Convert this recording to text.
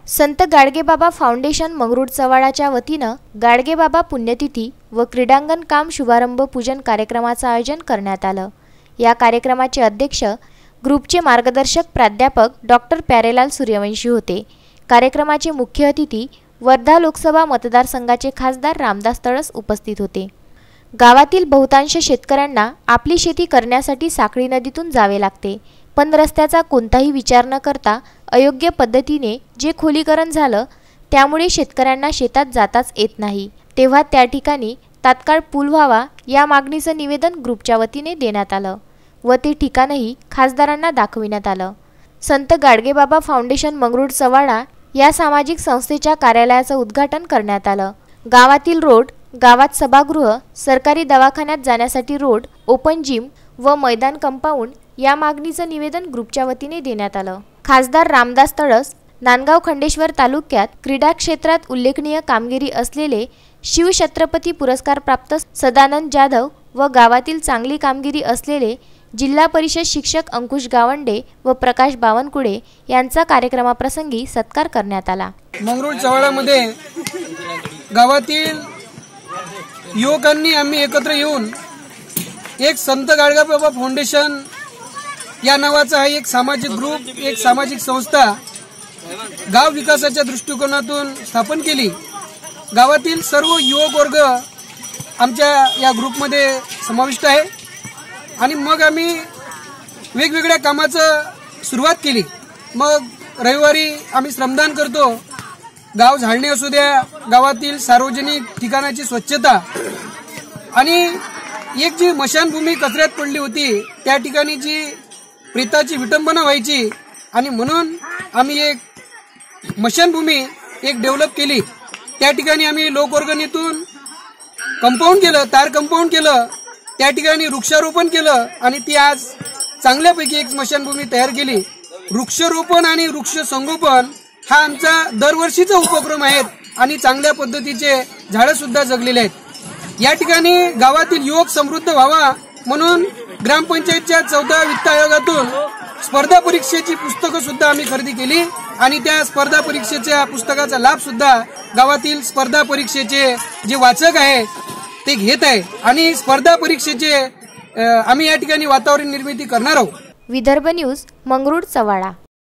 संत Gadgebaba foundation Mangrul चव्हाडाच्या वतीनं गाडगेबाबा पुण्यतिथी व क्रीडांगण काम शुभारंभ पूजन कार्यक्रमाचं आयोजन करण्यात आलं। या कार्यक्रमाचे अध्यक्ष ग्रुपचे मार्गदर्शक प्राध्यापक डॉक्टर प्यारेलाल सूर्यवंशी होते। कार्यक्रमाचे मुख्य अतिथी वर्धा लोकसभा मतदारसंघाचे खासदार रामदास तळस उपस्थित होते। गावातील बहुतांश शेतकऱ्यांना आपली शेती करण्यासाठी साखळी नदीतून जावे लागते, पण रस्त्याचा कोणताही विचार न करता अयोग्य पद्धतीने जे खोलीकरण झालं त्यामुळे शेतकऱ्यांना शेतात जाताच येत नाही। तेव्हा त्या ठिकाणी तात्काळ पूल व्हावा या मागणीचं निवेदन ग्रुपच्या वतीने देण्यात आलं व ते ठिकाणही खासदारांना दाखविण्यात आलं। संत गाडगेबाबा फाउंडेशन मंगरुळ चव्हाडा या सामाजिक संस्थेच्या कार्यालयाचं उद्घाटन करण्यात आलं। गावातील रोड, गावात सभागृह, सरकारी दवाखान्यात जाण्यासाठी रोड, ओपन जिम व मैदान कंपाऊंड या मागणीचं निवेदन ग्रुपच्या वतीने देण्यात आलं। खासदार रामदास तळस, नांदगाव खंडेश्वर तालुक्यात क्रीडा क्षेत्रात उल्लेखनीय कामगिरी असलेले शिवछत्रपती पुरस्कार प्राप्त सदानंद जाधव व गावातील चांगली कामगिरी असलेले जिल्हा परिषद शिक्षक अंकुश गावंडे व प्रकाश बावनकुळे यांचा कार्यक्रमाप्रसंगी सत्कार करण्यात आला। मंगरुळ चव्हाडामध्ये गावातील युवकांनी आम्ही एकत्र येऊन एक संत गाडगेबाबा फाउंडेशन या नावाचा हा एक सामाजिक ग्रुप, एक सामाजिक संस्था गाव विकासाच्या दृष्टिकोनातून स्थापन केली। गावातील सर्व युवक वर्ग आमच्या या ग्रुपमध्ये समाविष्ट आहे आणि मग आम्ही वेगवेगळ्या कामाचं सुरुवात केली। मग रविवारी आम्ही श्रमदान करतो, गाव झाडणे असू द्या, गावातील सार्वजनिक ठिकाणाची स्वच्छता आणि एक जी मशानभूमी कचऱ्यात पडली होती त्या ठिकाणी जी प्रेताची विटंबना व्हायची आणि म्हणून आम्ही एक मशानभूमी एक डेव्हलप केली। त्या ठिकाणी आम्ही लोकवर्गणीतून कंपाऊंड केलं, तार कंपाऊंड केलं, त्या ठिकाणी वृक्षारोपण केलं आणि ती आज चांगल्यापैकी एक स्मशानभूमी तयार केली। वृक्षारोपण आणि वृक्ष संगोपन हा आमचा दरवर्षीचा उपक्रम आहे आणि चांगल्या पद्धतीचे झाडं सुद्धा जगलेले आहेत। या ठिकाणी गावातील युवक समृद्ध व्हावा म्हणून ग्रामपंचायतच्या 14व्या वित्त आयोगातून स्पर्धा परीक्षेची पुस्तकं सुद्धा आम्ही खरेदी केली आणि त्या स्पर्धा परीक्षेच्या पुस्तकाचा लाभ सुद्धा गावातील स्पर्धा परीक्षेचे जे वाचक आहे ते घेत आहे आणि स्पर्धा परीक्षेचे आम्ही या ठिकाणी वातावरण निर्मिती करणार आहोत। विदर्भ न्यूज, मंगरुळ चव्हाडा।